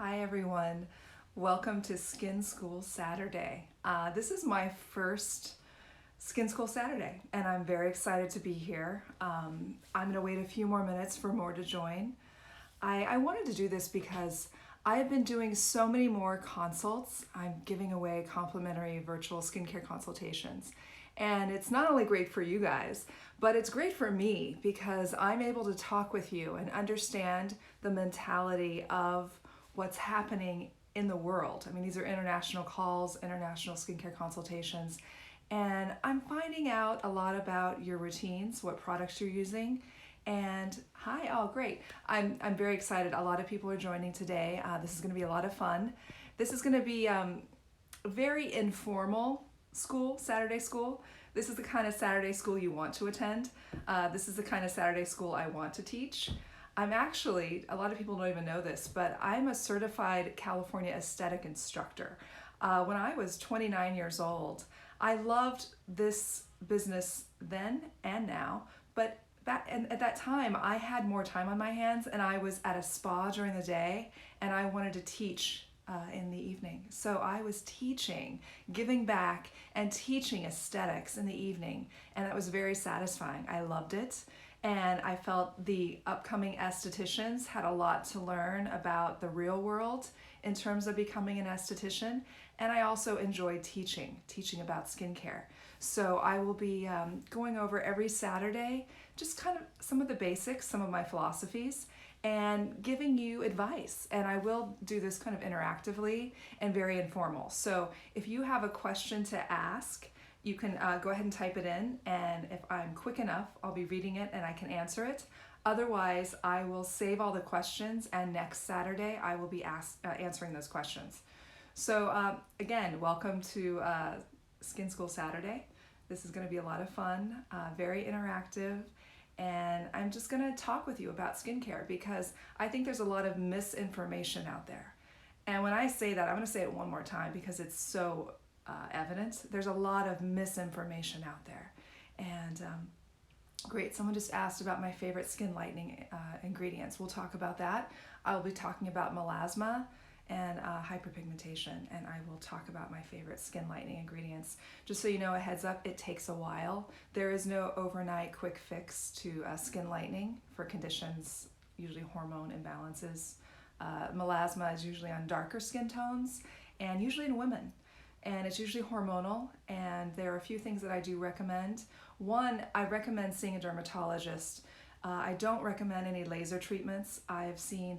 Hi everyone, welcome to Skin School Saturday. This is my first Skin School Saturday and I'm very excited to be here. I'm going to wait a few more minutes for more to join. I wanted to do this because I have been doing so many more consults. I'm giving away complimentary virtual skincare consultations. And it's not only great for you guys, but it's great for me because I'm able to talk with you and understand the mentality of what's happening in the world. I mean, these are international calls, international skincare consultations, and I'm finding out a lot about your routines, what products you're using. And hi, oh great. I'm very excited. A lot of people are joining today. This is going to be a lot of fun. This is going to be very informal school, Saturday school. This is the kind of Saturday school you want to attend. This is the kind of Saturday school I want to teach. I'm actually, a lot of people don't even know this, but I'm a certified California aesthetic instructor. When I was 29 years old, I loved this business then and now, but at that time I had more time on my hands and I was at a spa during the day and I wanted to teach in the evening. So I was teaching, giving back and teaching aesthetics in the evening, and that was very satisfying. I loved it. And I felt the upcoming estheticians had a lot to learn about the real world in terms of becoming an esthetician. And I also enjoyed teaching about skincare. So I will be going over every Saturday, just kind of some of the basics, some of my philosophies, and giving you advice. And I will do this kind of interactively and very informal. So if you have a question to ask, you can go ahead and type it in, and if I'm quick enough, I'll be reading it and I can answer it. Otherwise, I will save all the questions, and next Saturday I will be answering those questions. So again, welcome to Skin School Saturday. This is going to be a lot of fun, very interactive, and I'm just going to talk with you about skincare because I think there's a lot of misinformation out there. And when I say that, I'm going to say it one more time because it's so evident. There's a lot of misinformation out there. And great, someone just asked about my favorite skin lightening ingredients. We'll talk about that. I'll be talking about melasma and hyperpigmentation, and I will talk about my favorite skin lightening ingredients. Just so you know, a heads up, it takes a while. There is no overnight quick fix to skin lightening for conditions, usually hormone imbalances. Melasma is usually on darker skin tones and usually in women. And it's usually hormonal, and there are a few things that I do recommend. One, I recommend seeing a dermatologist. I don't recommend any laser treatments. I've seen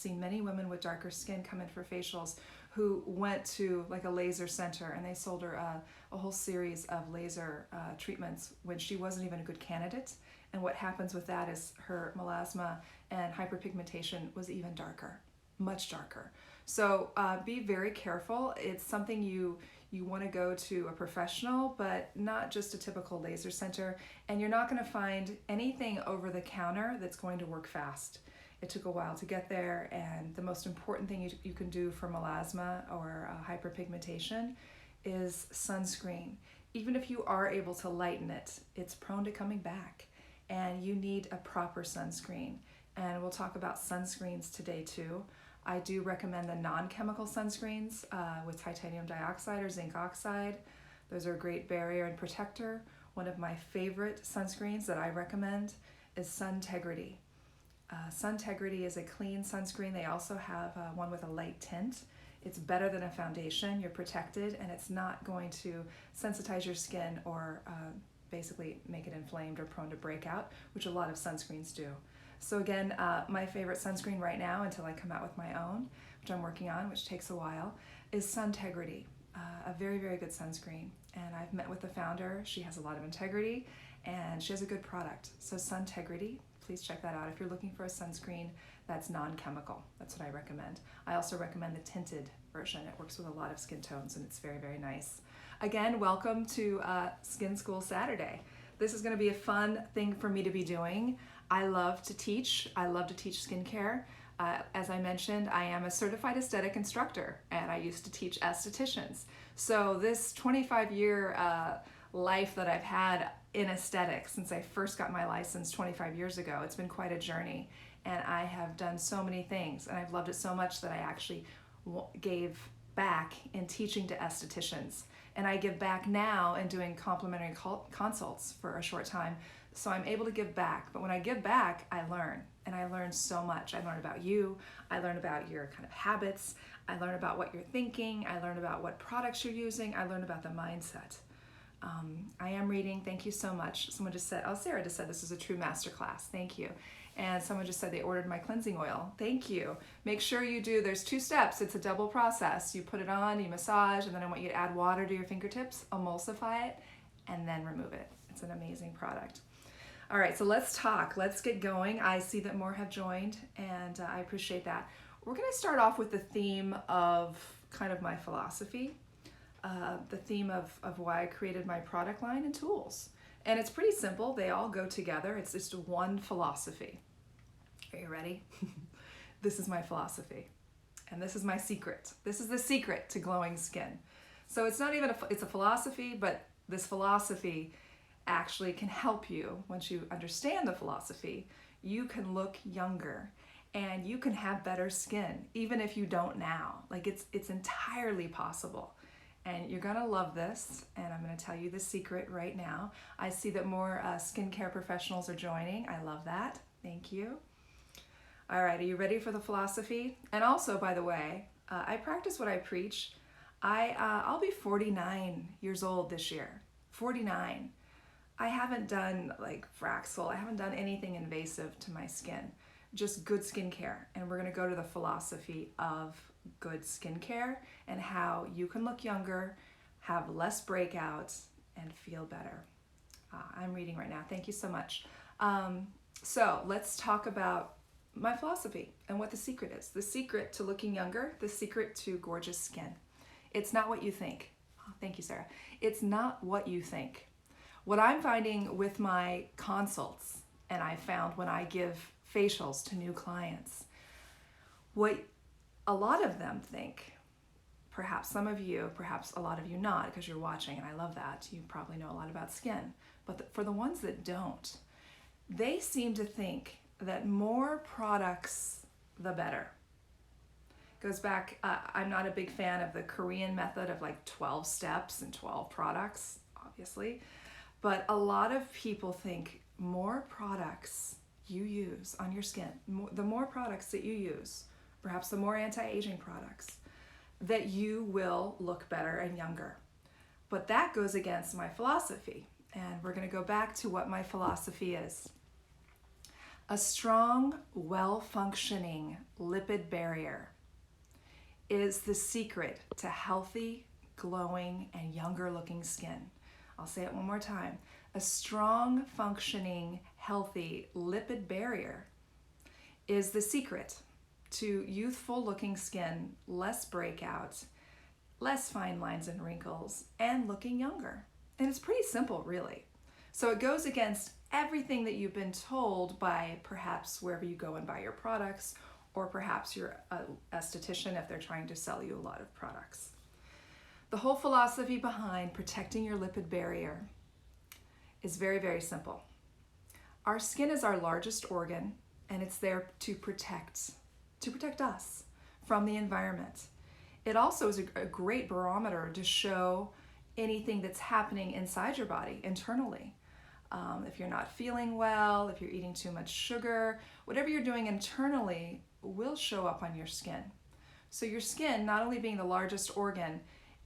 many women with darker skin come in for facials who went to like a laser center and they sold her a whole series of laser treatments when she wasn't even a good candidate. And what happens with that is her melasma and hyperpigmentation was even darker, much darker. So be very careful. It's something you want to go to a professional, but not just a typical laser center. And you're not going to find anything over the counter that's going to work fast. It took a while to get there, and the most important thing you can do for melasma or hyperpigmentation is sunscreen. Even if you are able to lighten it, it's prone to coming back, and you need a proper sunscreen. And we'll talk about sunscreens today too. I do recommend the non-chemical sunscreens with titanium dioxide or zinc oxide. Those are a great barrier and protector. One of my favorite sunscreens that I recommend is Suntegrity. Suntegrity is a clean sunscreen. They also have one with a light tint. It's better than a foundation. You're protected, and it's not going to sensitize your skin or basically make it inflamed or prone to breakout, which a lot of sunscreens do. So again, my favorite sunscreen right now, until I come out with my own, which I'm working on, which takes a while, is Suntegrity, a very, very good sunscreen. And I've met with the founder. She has a lot of integrity, and she has a good product. So Suntegrity, please check that out if you're looking for a sunscreen that's non-chemical. That's what I recommend. I also recommend the tinted version. It works with a lot of skin tones, and it's very, very nice. Again, welcome to Skin School Saturday. This is going to be a fun thing for me to be doing. I love to teach. I love to teach skincare. As I mentioned, I am a certified aesthetic instructor, and I used to teach estheticians. So this 25-year life that I've had in aesthetics since I first got my license 25 years ago, it's been quite a journey. and I have done so many things, and I've loved it so much that I actually gave back in teaching to estheticians. And I give back now in doing complimentary consults for a short time. So I'm able to give back. But when I give back, I learn. And I learn so much. I learn about you. I learn about your kind of habits. I learn about what you're thinking. I learn about what products you're using. I learn about the mindset. I am reading. Thank you so much. Someone just said, oh, Sarah just said this is a true masterclass. Thank you. And someone just said they ordered my cleansing oil. Thank you. Make sure you do. There's 2 steps. It's a double process. You put it on, you massage, and then I want you to add water to your fingertips, emulsify it, and then remove it. It's an amazing product. All right, so let's talk. Let's get going. I see that more have joined, and I appreciate that. We're going to start off with the theme of kind of my philosophy, the theme of why I created my product line and tools. And it's pretty simple. They all go together. It's just one philosophy. Are you ready? This is my philosophy. And this is my secret. This is the secret to glowing skin. So it's not even it's a philosophy, but this philosophy actually can help you. Once you understand the philosophy, you can look younger and you can have better skin, even if you don't now. Like it's entirely possible. And you're gonna love this, and I'm gonna tell you the secret right now. I see that more skincare professionals are joining. I love that. Thank you. All right, are you ready for the philosophy? And also, by the way, I practice what I preach. I'll be 49 years old this year. 49. I haven't done like Fraxel. I haven't done anything invasive to my skin. Just good skincare. And we're gonna go to the philosophy of good skincare and how you can look younger, have less breakouts, and feel better. I'm reading right now. Thank you so much. So let's talk about my philosophy and what the secret is. The secret to looking younger, the secret to gorgeous skin. It's not what you think. Oh, thank you, Sarah. It's not what you think. What I'm finding with my consults, and I found when I give facials to new clients, what a lot of them think, perhaps some of you, perhaps a lot of you not, because you're watching, and I love that. You probably know a lot about skin. But for the ones that don't, they seem to think that more products, the better. Goes back, I'm not a big fan of the Korean method of like 12 steps and 12 products, obviously. But a lot of people think more products you use on your skin, the more products that you use, perhaps the more anti-aging products, that you will look better and younger. But that goes against my philosophy. And we're going to go back to what my philosophy is. A strong, well-functioning lipid barrier is the secret to healthy, glowing, and younger looking skin. I'll say it one more time. A strong, functioning, healthy lipid barrier is the secret to youthful looking skin, less breakouts, less fine lines and wrinkles, and looking younger. And it's pretty simple, really. So it goes against everything that you've been told by perhaps wherever you go and buy your products, or perhaps your esthetician if they're trying to sell you a lot of products. The whole philosophy behind protecting your lipid barrier is very, very simple. Our skin is our largest organ, and it's there to protect us from the environment. It also is a great barometer to show anything that's happening inside your body internally. If you're not feeling well, if you're eating too much sugar, whatever you're doing internally will show up on your skin. So your skin, not only being the largest organ,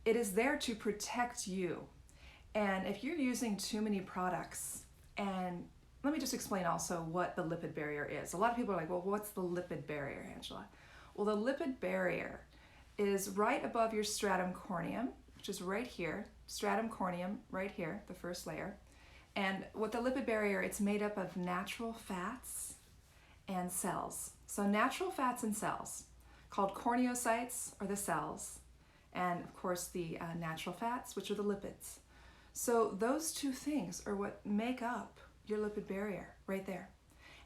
it is there to protect you. And if you're using too many products, and let me just explain also what the lipid barrier is. A lot of people are like, well, what's the lipid barrier, Angela? Well, the lipid barrier is right above your stratum corneum, which is right here, stratum corneum right here, the first layer. And what the lipid barrier, it's made up of natural fats and cells. So natural fats and cells, called corneocytes, are the cells, and of course the natural fats, which are the lipids. So those two things are what make up your lipid barrier right there.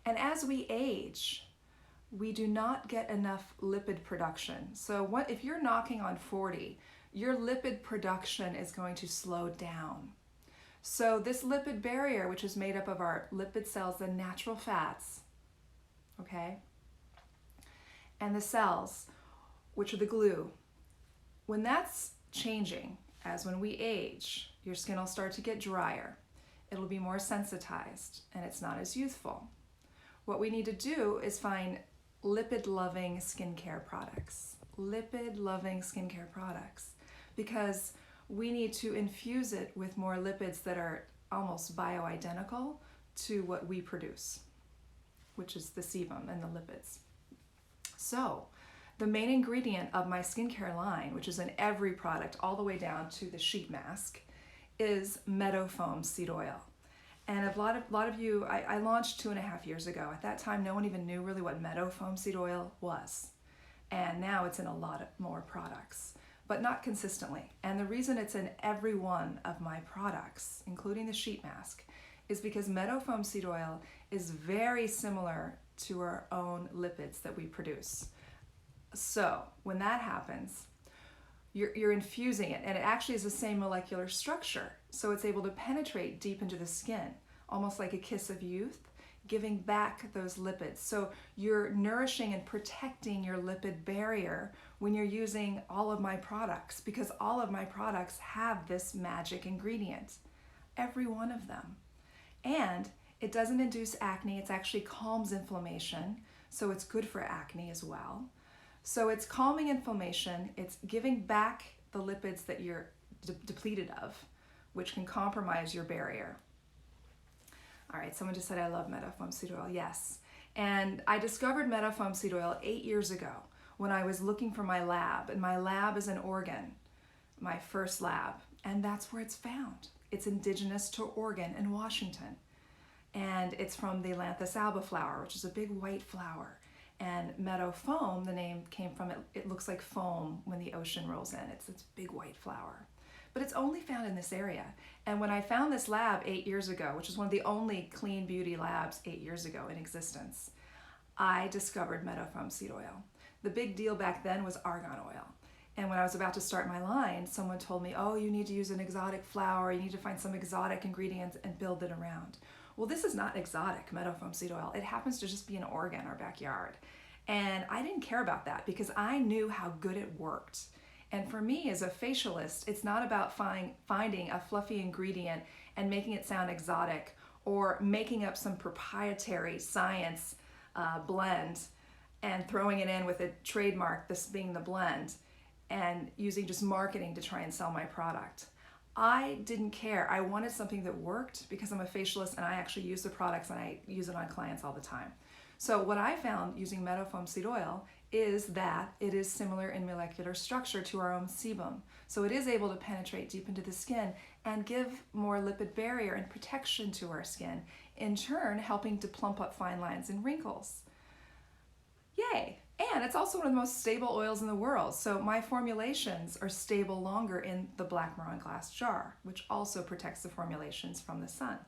And as we age, we do not get enough lipid production. So if you're knocking on 40, your lipid production is going to slow down. So this lipid barrier, which is made up of our lipid cells and natural fats, okay? And the cells, which are the glue, when that's changing, as when we age, your skin will start to get drier. It'll be more sensitized, and it's not as youthful. What we need to do is find lipid-loving skincare products. Lipid-loving skincare products. Because we need to infuse it with more lipids that are almost bioidentical to what we produce, which is the sebum and the lipids. So, the main ingredient of my skincare line, which is in every product all the way down to the sheet mask, is meadow foam seed oil. And a lot of you, I launched 2.5 years ago. At that time, no one even knew really what meadow foam seed oil was. And now it's in a lot more products, but not consistently. And the reason it's in every one of my products, including the sheet mask, is because meadow foam seed oil is very similar to our own lipids that we produce. So when that happens, you're infusing it, and it actually is the same molecular structure. So it's able to penetrate deep into the skin, almost like a kiss of youth, giving back those lipids. So you're nourishing and protecting your lipid barrier when you're using all of my products, because all of my products have this magic ingredient, every one of them. And it doesn't induce acne, it actually calms inflammation, so it's good for acne as well. So it's calming inflammation, it's giving back the lipids that you're depleted of, which can compromise your barrier. All right, someone just said, I love meadow foam seed oil. Yes. And I discovered meadow foam seed oil 8 years ago when I was looking for my lab. And my lab is in Oregon, my first lab. And that's where it's found. It's indigenous to Oregon and Washington. And it's from the Lanthus alba flower, which is a big white flower. And meadow foam, the name came from it. It looks like foam when the ocean rolls in. It's this big white flower. But it's only found in this area. And when I found this lab 8 years ago, which is one of the only clean beauty labs 8 years ago in existence, I discovered meadow foam seed oil. The big deal back then was argan oil. And when I was about to start my line, someone told me, oh, you need to use an exotic flower, you need to find some exotic ingredients and build it around. Well, this is not exotic, meadow foam seed oil. It happens to just be in Oregon, our backyard. And I didn't care about that because I knew how good it worked. And for me as a facialist, it's not about finding a fluffy ingredient and making it sound exotic or making up some proprietary science blend and throwing it in with a trademark, this being the blend, and using just marketing to try and sell my product. I didn't care. I wanted something that worked because I'm a facialist and I actually use the products and I use it on clients all the time. So what I found using meadow foam seed oil is that it is similar in molecular structure to our own sebum. So it is able to penetrate deep into the skin and give more lipid barrier and protection to our skin, in turn helping to plump up fine lines and wrinkles. Yay! And it's also one of the most stable oils in the world. So my formulations are stable longer in the black maroon glass jar, which also protects the formulations from the sun.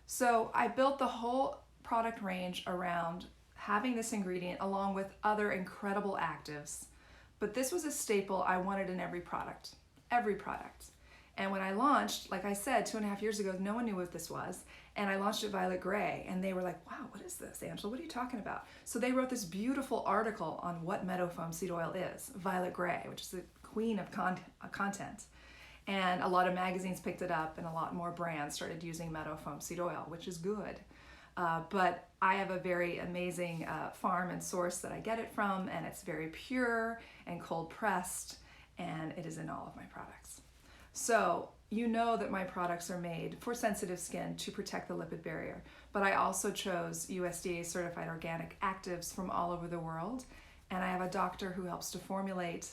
So I built the whole product range around having this ingredient along with other incredible actives. But this was a staple I wanted in every product, every product. And when I launched, like I said, 2.5 years ago, no one knew what this was. And I launched it Violet Gray, and they were like, wow, what is this, Angela? What are you talking about? So they wrote this beautiful article on what meadow foam seed oil is, Violet Gray, which is the queen of content. And a lot of magazines picked it up, and a lot more brands started using meadow foam seed oil, which is good. But I have a very amazing farm and source that I get it from, and it's very pure and cold pressed, and it is in all of my products. So you know that my products are made for sensitive skin to protect the lipid barrier, but I also chose USDA certified organic actives from all over the world, and I have a doctor who helps to formulate.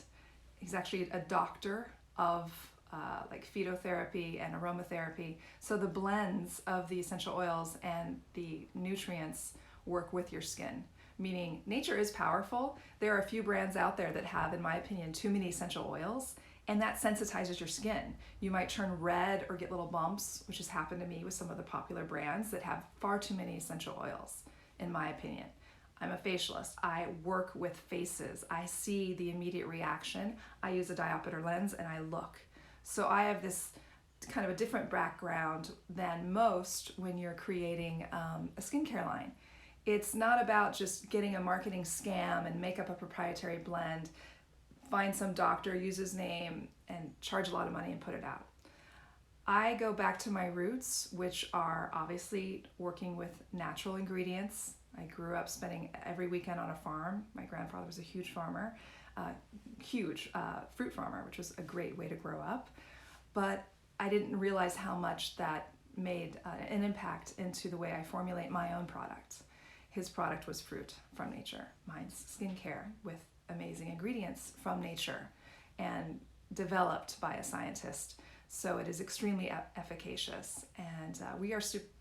He's actually a doctor of like phytotherapy and aromatherapy. So the blends of the essential oils and the nutrients work with your skin, meaning nature is powerful. There are a few brands out there that have, in my opinion, too many essential oils, and that sensitizes your skin. You might turn red or get little bumps, which has happened to me with some of the popular brands that have far too many essential oils, in my opinion. I'm a facialist. I work with faces. I see the immediate reaction. I use a diopter lens and I look. So I have this kind of a different background than most when you're creating a skincare line. It's not about just getting a marketing scam and make up a proprietary blend, find some doctor, use his name, and charge a lot of money and put it out. I go back to my roots, which are obviously working with natural ingredients. I grew up spending every weekend on a farm. My grandfather was a huge farmer, huge fruit farmer, which was a great way to grow up. But I didn't realize how much that made an impact into the way I formulate my own product. His product was fruit from nature. Mine's skincare with amazing ingredients from nature and developed by a scientist. So it is extremely efficacious. And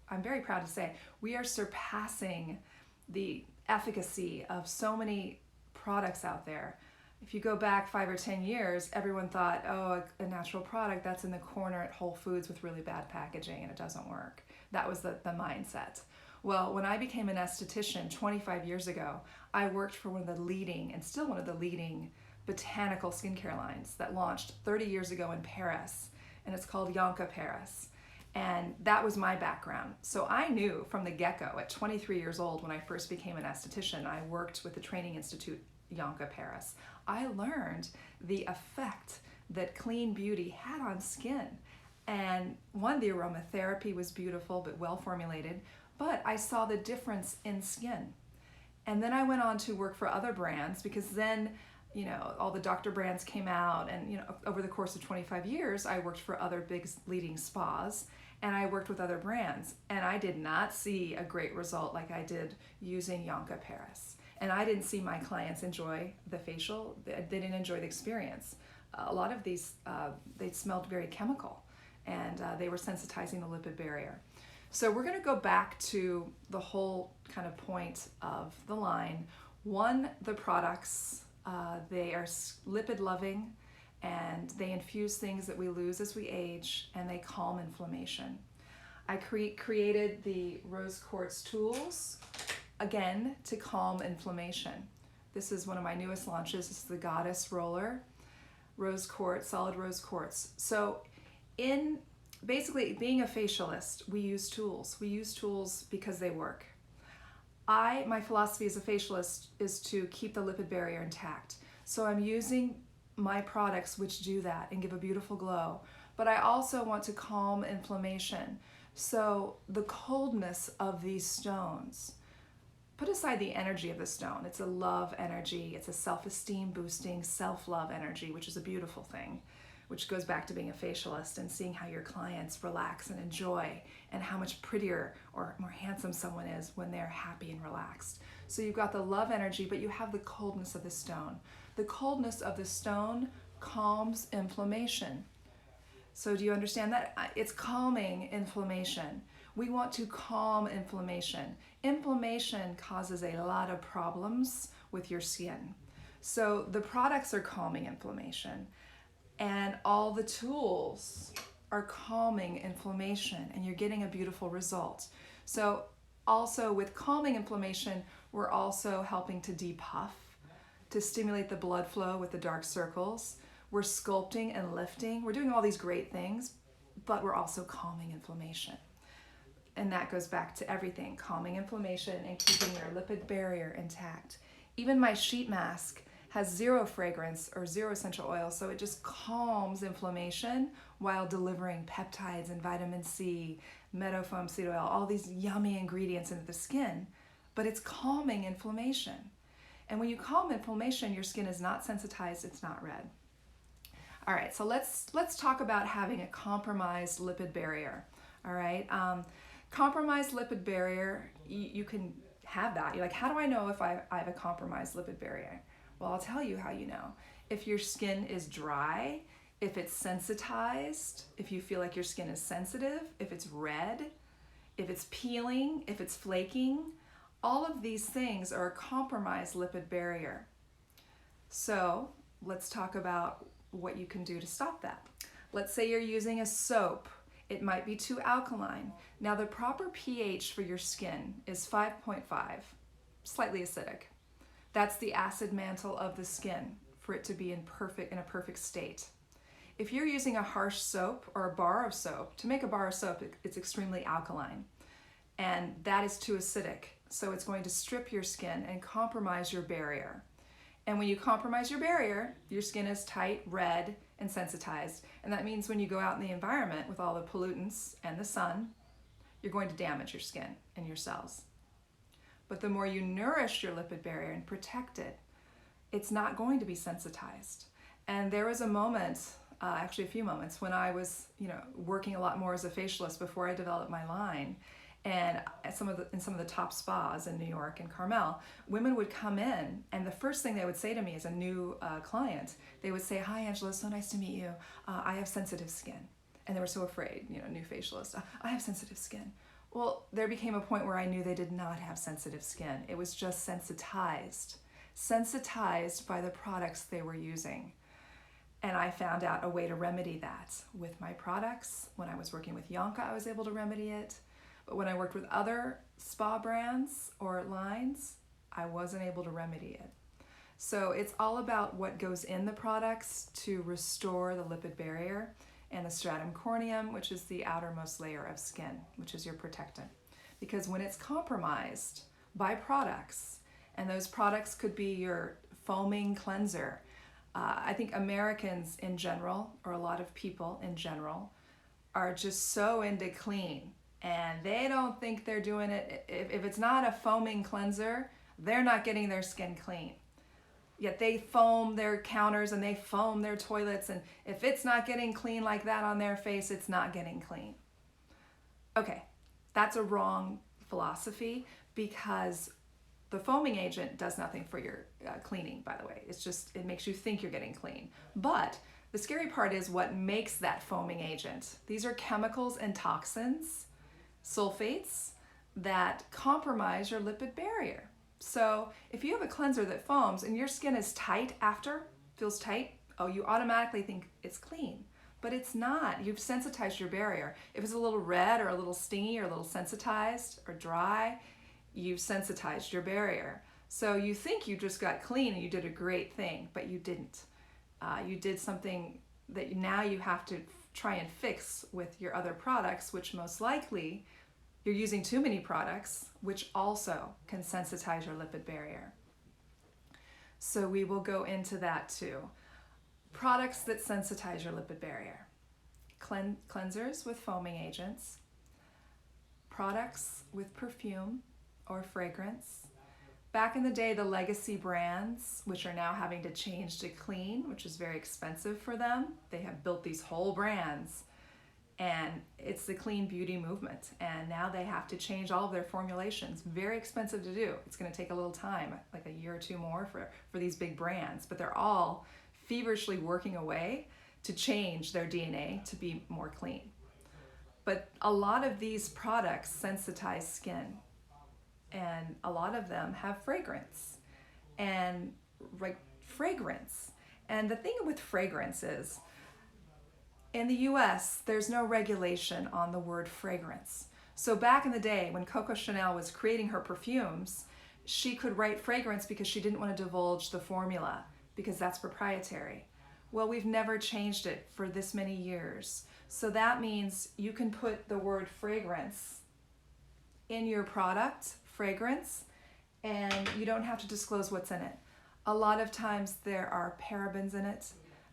I'm very proud to say, we are surpassing the efficacy of so many products out there. If you go back 5 or 10 years, everyone thought, oh, a natural product that's in the corner at Whole Foods with really bad packaging and it doesn't work. That was the mindset. Well, when I became an esthetician 25 years ago, I worked for one of the leading, and still one of the leading, botanical skincare lines that launched 30 years ago in Paris, and it's called Yonka Paris. And that was my background. So I knew from the get-go, at 23 years old, when I first became an esthetician, I worked with the training institute Yonka Paris. I learned the effect that clean beauty had on skin. And one, the aromatherapy was beautiful but well formulated, but I saw the difference in skin. And then I went on to work for other brands, because then, you know, all the doctor brands came out, and, you know, over the course of 25 years, I worked for other big leading spas, and I worked with other brands, and I did not see a great result like I did using Yonka Paris. And I didn't see my clients enjoy the facial. They didn't enjoy the experience. A lot of these, they smelled very chemical, and they were sensitizing the lipid barrier. So we're going to go back to the whole kind of point of the line. One, the products, they are lipid loving, and they infuse things that we lose as we age, and they calm inflammation. I created the rose quartz tools, again, to calm inflammation. This is one of my newest launches. This is the Goddess Roller, rose quartz, solid rose quartz. So in basically being a facialist, we use tools. We use tools because they work. My philosophy as a facialist is to keep the lipid barrier intact. So I'm using my products which do that and give a beautiful glow. But I also want to calm inflammation. So the coldness of these stones, put aside the energy of the stone. It's a love energy. It's a self-esteem boosting, self-love energy, which is a beautiful thing, which goes back to being a facialist and seeing how your clients relax and enjoy, and how much prettier or more handsome someone is when they're happy and relaxed. So you've got the love energy, but you have the coldness of the stone. The coldness of the stone calms inflammation. So do you understand that? It's calming inflammation. We want to calm inflammation. Inflammation causes a lot of problems with your skin. So the products are calming inflammation, and all the tools are calming inflammation, and you're getting a beautiful result. So also with calming inflammation, we're also helping to depuff, to stimulate the blood flow with the dark circles. We're sculpting and lifting. We're doing all these great things, but we're also calming inflammation. And that goes back to everything, calming inflammation and keeping your lipid barrier intact. Even my sheet mask has 0 fragrance or 0 essential oil, so it just calms inflammation while delivering peptides and vitamin C, meadowfoam seed oil, all these yummy ingredients into the skin, but it's calming inflammation. And when you calm inflammation, your skin is not sensitized, it's not red. All right, so let's talk about having a compromised lipid barrier. All right, compromised lipid barrier, you can have that. You're like, how do I know if I have a compromised lipid barrier? Well, I'll tell you how you know. If your skin is dry, if it's sensitized, if you feel like your skin is sensitive, if it's red, if it's peeling, if it's flaking, all of these things are a compromised lipid barrier. So let's talk about what you can do to stop that. Let's say you're using a soap. It might be too alkaline. Now the proper pH for your skin is 5.5, slightly acidic. That's the acid mantle of the skin for it to be in a perfect state. If you're using a harsh soap or a bar of soap, to make a bar of soap, it's extremely alkaline, and that is too acidic. So it's going to strip your skin and compromise your barrier. And when you compromise your barrier, your skin is tight, red, and sensitized. And that means when you go out in the environment with all the pollutants and the sun, you're going to damage your skin and your cells. But the more you nourish your lipid barrier and protect it, it's not going to be sensitized. And there was a moment, actually a few moments, when I was, working a lot more as a facialist before I developed my line. And in some of the top spas in New York and Carmel, women would come in, and the first thing they would say to me as a new client, they would say, "Hi, Angela, so nice to meet you. I have sensitive skin." And they were so afraid, new facialist. "I have sensitive skin." Well, there became a point where I knew they did not have sensitive skin. It was just sensitized by the products they were using. And I found out a way to remedy that with my products. When I was working with Yonka, I was able to remedy it. But when I worked with other spa brands or lines, I wasn't able to remedy it. So it's all about what goes in the products to restore the lipid barrier and the stratum corneum, which is the outermost layer of skin, which is your protectant. Because when it's compromised by products, and those products could be your foaming cleanser, I think Americans in general, or a lot of people in general, are just so into clean. And they don't think they're doing it. If it's not a foaming cleanser, they're not getting their skin clean. Yet they foam their counters and they foam their toilets. And if it's not getting clean like that on their face, it's not getting clean. Okay, that's a wrong philosophy, because the foaming agent does nothing for your cleaning, by the way. It makes you think you're getting clean. But the scary part is what makes that foaming agent. These are chemicals and toxins, sulfates, that compromise your lipid barrier. So if you have a cleanser that foams and your skin is tight feels tight, you automatically think it's clean. But it's not. You've sensitized your barrier. If it's a little red or a little stingy or a little sensitized or dry, you've sensitized your barrier. So you think you just got clean and you did a great thing, but you didn't. You did something that now you have to try and fix with your other products, which most likely you're using too many products, which also can sensitize your lipid barrier. So we will go into that too. Products that sensitize your lipid barrier. Cleansers with foaming agents, products with perfume or fragrance. Back in the day, the legacy brands, which are now having to change to clean, which is very expensive for them, they have built these whole brands, and it's the clean beauty movement. And now they have to change all of their formulations. Very expensive to do. It's going to take a little time, like a year or two more for these big brands, but they're all feverishly working away to change their DNA to be more clean. But a lot of these products sensitize skin, and a lot of them have fragrance. And the thing with fragrance is, in the US, there's no regulation on the word fragrance. So back in the day when Coco Chanel was creating her perfumes, she could write fragrance because she didn't want to divulge the formula, because that's proprietary. Well, we've never changed it for this many years. So that means you can put the word fragrance in your product, fragrance, and you don't have to disclose what's in it. A lot of times there are parabens in it.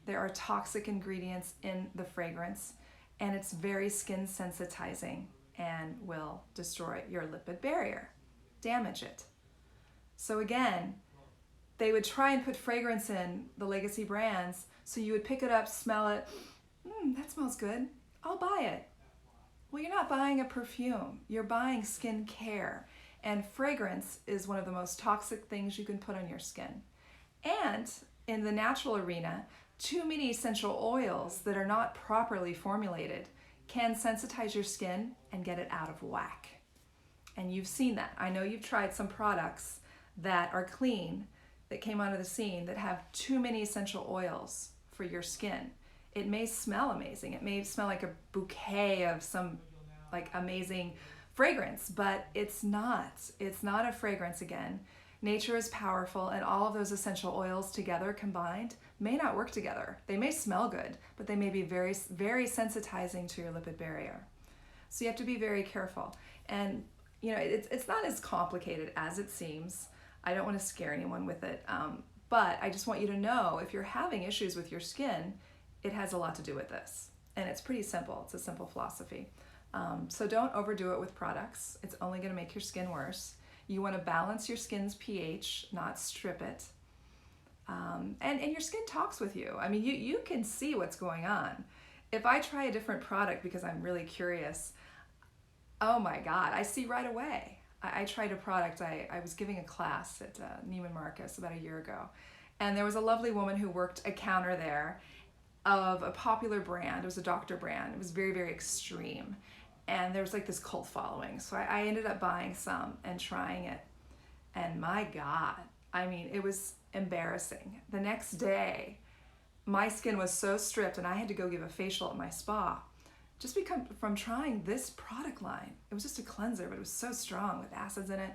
There are toxic ingredients in the fragrance, and it's very skin sensitizing and will destroy your lipid barrier, damage it. So again, they would try and put fragrance in the legacy brands, so you would pick it up, smell it, that smells good, I'll buy it. Well, you're not buying a perfume, you're buying skin care. And fragrance is one of the most toxic things you can put on your skin. And in the natural arena, too many essential oils that are not properly formulated can sensitize your skin and get it out of whack. And you've seen that. I know you've tried some products that are clean, that came onto the scene, that have too many essential oils for your skin. It may smell amazing. It may smell like a bouquet of some amazing fragrance, but it's not. It's not a fragrance again. Nature is powerful, and all of those essential oils together combined may not work together. They may smell good, but they may be very, very sensitizing to your lipid barrier. So you have to be very careful. And it's not as complicated as it seems. I don't want to scare anyone with it, but I just want you to know if you're having issues with your skin, it has a lot to do with this. And it's pretty simple. It's a simple philosophy. So don't overdo it with products. It's only going to make your skin worse. You want to balance your skin's pH, not strip it. And your skin talks with you. I mean, you can see what's going on. If I try a different product because I'm really curious, oh my God, I see right away. I tried a product, I was giving a class at Neiman Marcus about a year ago, and there was a lovely woman who worked a counter there of a popular brand. It was a doctor brand. It was very, very extreme. And there was like this cult following. So I ended up buying some and trying it. And my God, I mean, it was embarrassing. The next day, my skin was so stripped and I had to go give a facial at my spa just from trying this product line. It was just a cleanser, but it was so strong with acids in it.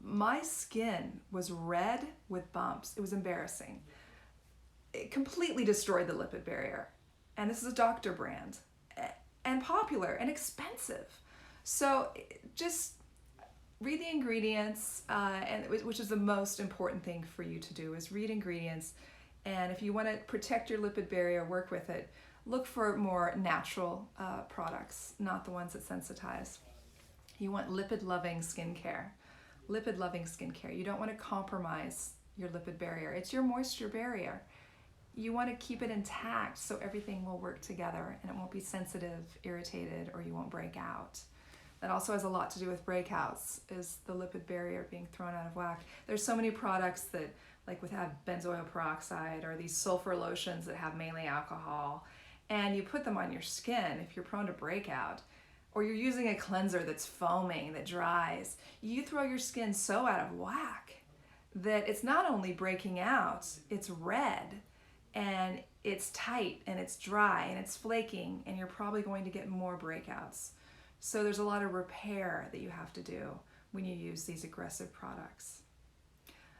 My skin was red with bumps. It was embarrassing. It completely destroyed the lipid barrier. And this is a doctor brand and popular and expensive. So just read the ingredients, which is the most important thing for you to do, is read ingredients. And if you want to protect your lipid barrier, work with it, look for more natural products, not the ones that sensitize. You want lipid-loving skincare. Lipid-loving skincare. You don't want to compromise your lipid barrier. It's your moisture barrier. You want to keep it intact so everything will work together and it won't be sensitive, irritated, or you won't break out. That also has a lot to do with breakouts, is the lipid barrier being thrown out of whack. There's so many products that have benzoyl peroxide or these sulfur lotions that have mainly alcohol, and you put them on your skin if you're prone to breakout, or you're using a cleanser that's foaming, that dries, you throw your skin so out of whack that it's not only breaking out, it's red and it's tight and it's dry and it's flaking, and you're probably going to get more breakouts. So there's a lot of repair that you have to do when you use these aggressive products.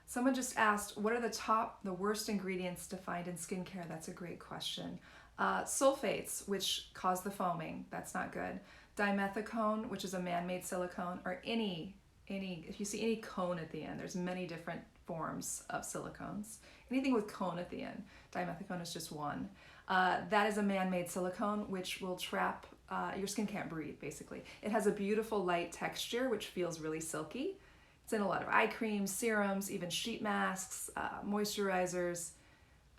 Someone just asked, what are the worst ingredients to find in skincare? That's a great question. Sulfates, which cause the foaming, that's not good. Dimethicone, which is a man-made silicone, or if you see any cone at the end, there's many different forms of silicones. Anything with cone at the end, dimethicone is just one. That is a man-made silicone, which will trap, your skin can't breathe, basically. It has a beautiful light texture, which feels really silky. It's in a lot of eye creams, serums, even sheet masks, moisturizers,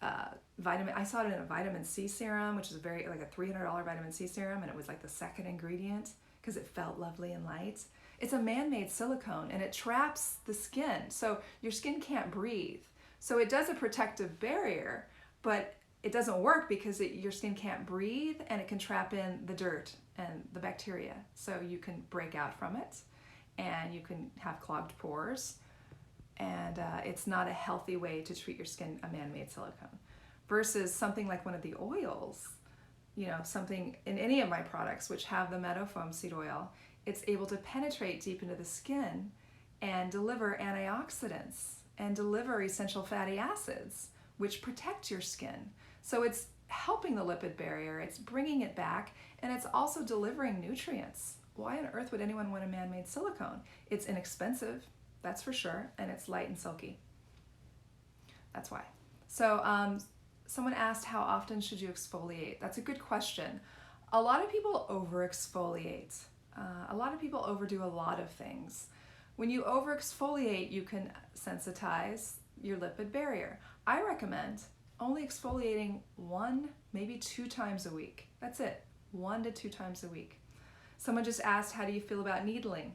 I saw it in a vitamin C serum, which is a $300 vitamin C serum, and it was like the second ingredient because it felt lovely and light. It's a man-made silicone and it traps the skin, so your skin can't breathe. So it does a protective barrier, but it doesn't work because your skin can't breathe, and it can trap in the dirt and the bacteria. So you can break out from it, and you can have clogged pores, and it's not a healthy way to treat your skin, a man-made silicone. Versus something like one of the oils, something in any of my products which have the meadow foam seed oil, it's able to penetrate deep into the skin and deliver antioxidants and deliver essential fatty acids, which protect your skin. So it's helping the lipid barrier, it's bringing it back, and it's also delivering nutrients. Why on earth would anyone want a man-made silicone? It's inexpensive, that's for sure, and it's light and silky. That's why. So someone asked, how often should you exfoliate? That's a good question. A lot of people over-exfoliate. A lot of people overdo a lot of things. When you over-exfoliate, you can sensitize your lipid barrier. I recommend only exfoliating 1, maybe 2 times a week. That's it, 1 to 2 times a week. Someone just asked, how do you feel about needling?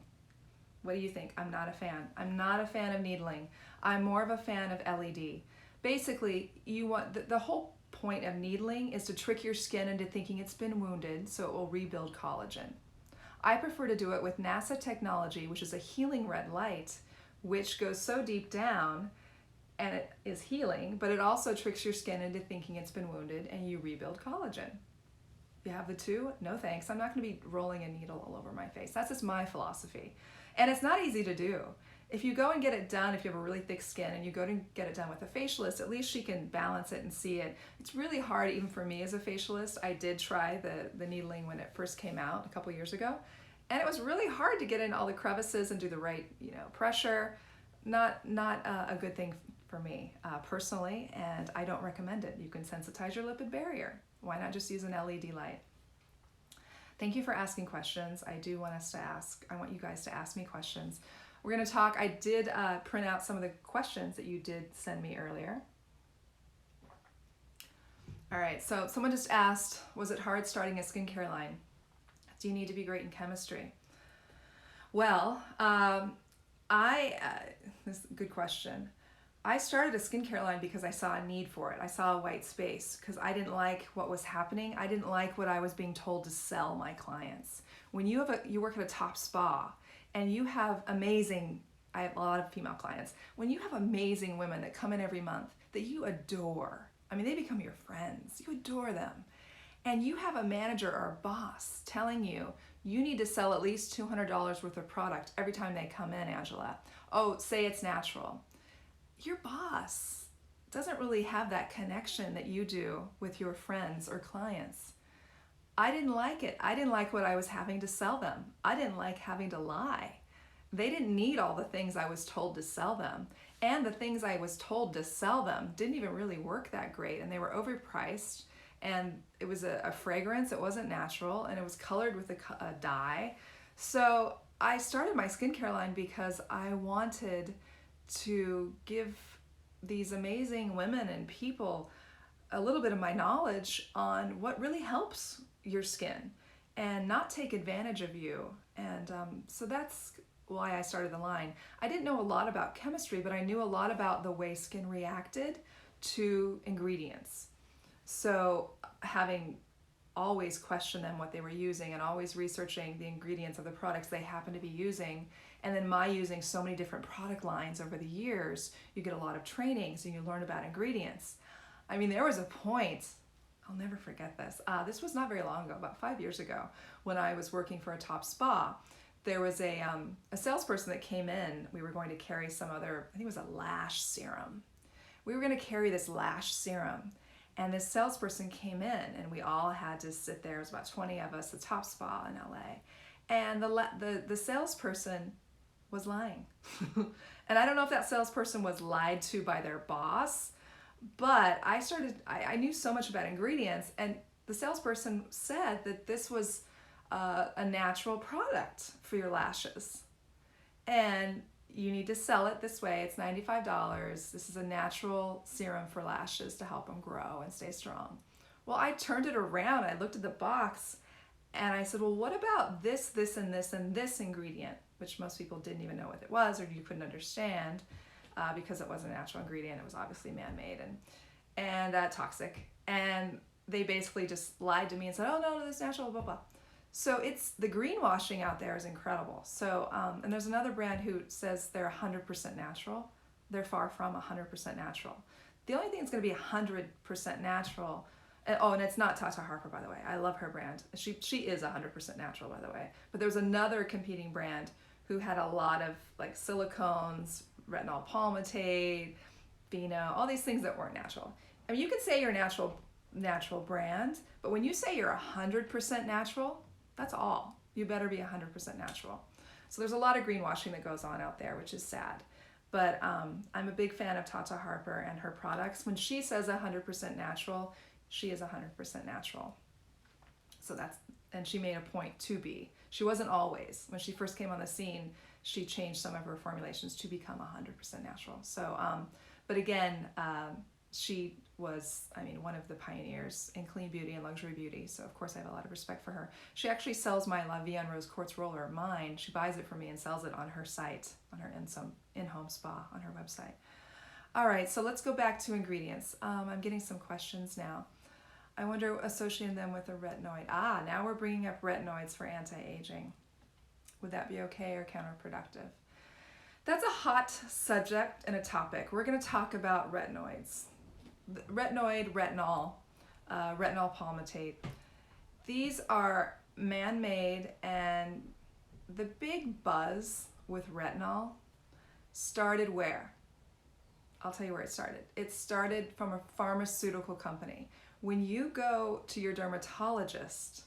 What do you think? I'm not a fan. I'm not a fan of needling. I'm more of a fan of LED. Basically, you want the whole point of needling is to trick your skin into thinking it's been wounded so it will rebuild collagen. I prefer to do it with NASA technology, which is a healing red light, which goes so deep down and it is healing, but it also tricks your skin into thinking it's been wounded and you rebuild collagen. You have the two? No thanks. I'm not going to be rolling a needle all over my face. That's just my philosophy. And it's not easy to do. If you go and get it done, if you have a really thick skin and you go to get it done with a facialist, at least she can balance it and see it. It's really hard even for me as a facialist. I did try the needling when it first came out a couple years ago, And it was really hard to get in all the crevices and do the right, pressure. Not a good thing for me personally, and I don't recommend it. You can sensitize your lipid barrier. Why not just use an LED light? Thank you for asking questions. I want you guys to ask me questions. We're going to talk. I did print out some of the questions that you did send me earlier. All right, so someone just asked, was it hard starting a skincare line? Do you need to be great in chemistry? Well, this is a good question. I started a skincare line because I saw a need for it. I saw a white space because I didn't like what was happening. I didn't like what I was being told to sell my clients. When you work at a top spa and you have I have a lot of female clients. When you have amazing women that come in every month that you adore, I mean, they become your friends. You adore them. And you have a manager or a boss telling you, you need to sell at least $200 worth of product every time they come in, Angela. Oh, say it's natural. Your boss doesn't really have that connection that you do with your friends or clients. I didn't like it. I didn't like what I was having to sell them. I didn't like having to lie. They didn't need all the things I was told to sell them. And the things I was told to sell them didn't even really work that great, and they were overpriced. And it was a fragrance, it wasn't natural, and it was colored with a dye. So I started my skincare line because I wanted to give these amazing women and people a little bit of my knowledge on what really helps your skin and not take advantage of you. And so that's why I started the line. I didn't know a lot about chemistry, but I knew a lot about the way skin reacted to ingredients. So having always questioned them what they were using and always researching the ingredients of the products they happen to be using, and then my using so many different product lines over the years, you get a lot of trainings and you learn about ingredients. I mean, there was a point, I'll never forget this. This was not very long ago, about 5 years ago, when I was working for a top spa. There was a salesperson that came in. We were going to carry some other, I think it was a lash serum. We were going to carry this lash serum. And this salesperson came in, and we all had to sit there. It was about 20 of us, the top spa in LA. And the salesperson was lying. And I don't know if that salesperson was lied to by their boss, but I knew so much about ingredients, and the salesperson said that this was a natural product for your lashes. And you need to sell it this way. It's $95. This is a natural serum for lashes to help them grow and stay strong. Well, I turned it around. I looked at the box and I said, well, what about this, this, and this, and this ingredient? Which most people didn't even know what it was, or you couldn't understand because it was a natural ingredient. It was obviously man-made and toxic. And they basically just lied to me and said, oh, no, this is natural, blah, blah. So it's the greenwashing out there is incredible. So, and there's another brand who says they're 100% natural. They're far from 100% natural. The only thing that's going to be 100% natural, and it's not Tata Harper, by the way. I love her brand. She is 100% natural, by the way. But there was another competing brand who had a lot of like silicones, retinol palmitate, phenol, all these things that weren't natural. I mean, you could say you're a natural brand, but when you say you're 100% natural, that's all. You better be 100% natural. So there's a lot of greenwashing that goes on out there, which is sad. But I'm a big fan of Tata Harper and her products. When she says 100% natural, she is 100% natural. So and she made a point to be. She wasn't always. When she first came on the scene, she changed some of her formulations to become 100% natural. So, but again, she was, one of the pioneers in clean beauty and luxury beauty. So of course I have a lot of respect for her. She actually sells my La Vie en Rose quartz roller, mine. She buys it from me and sells it on her site, on her in-home spa, on her website. All right, so let's go back to ingredients. I'm getting some questions now. I wonder, associating them with a retinoid. Now we're bringing up retinoids for anti-aging. Would that be okay or counterproductive? That's a hot subject and a topic. We're going to talk about retinoids. Retinoid, retinol palmitate. These are man-made, and the big buzz with retinol started where? I'll tell you where it started. It started from a pharmaceutical company. When you go to your dermatologist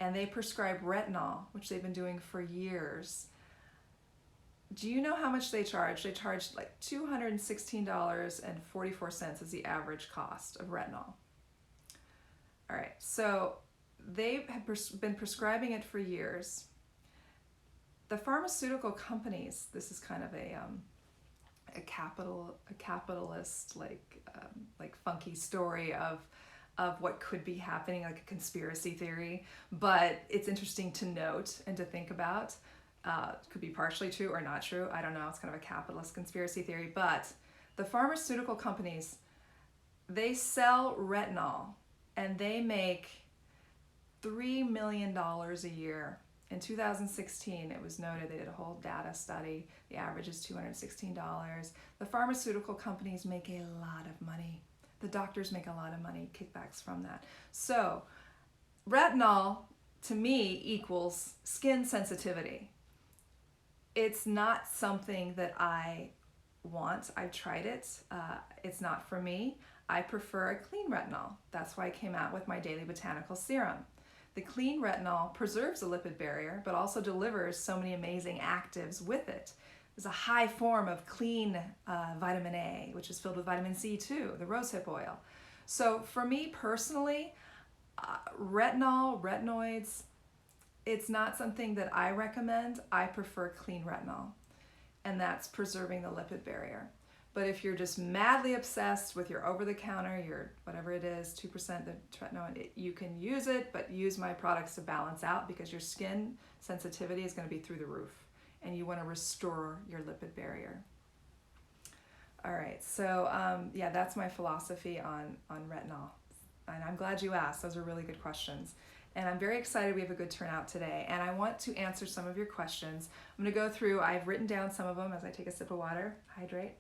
and they prescribe retinol, which they've been doing for years. Do you know how much they charge? They charge like $216.44 is the average cost of retinol. All right, so they have been prescribing it for years. The pharmaceutical companies, this is kind of a capitalist like funky story of what could be happening, like a conspiracy theory, but it's interesting to note and to think about. Could be partially true or not true. I don't know. It's kind of a capitalist conspiracy theory. But the pharmaceutical companies, they sell retinol and they make $3 million a year. In 2016, it was noted, they did a whole data study. The average is $216. The pharmaceutical companies make a lot of money. The doctors make a lot of money, kickbacks from that. So retinol, to me, equals skin sensitivity. It's not something that I want. I've tried it. It's not for me. I prefer a clean retinol. That's why I came out with my daily botanical serum. The clean retinol preserves the lipid barrier, but also delivers so many amazing actives with it. There's a high form of clean vitamin A, which is filled with vitamin C too, the rosehip oil. So for me personally, retinoids, it's not something that I recommend. I prefer clean retinol, and that's preserving the lipid barrier. But if you're just madly obsessed with your over-the-counter, your whatever it is, 2% the retinoid, you can use it, but use my products to balance out because your skin sensitivity is going to be through the roof, and you want to restore your lipid barrier. All right, so yeah, that's my philosophy on retinol, and I'm glad you asked. Those are really good questions. And I'm very excited we have a good turnout today. And I want to answer some of your questions. I'm going to go through, I've written down some of them as I take a sip of water. Hydrate.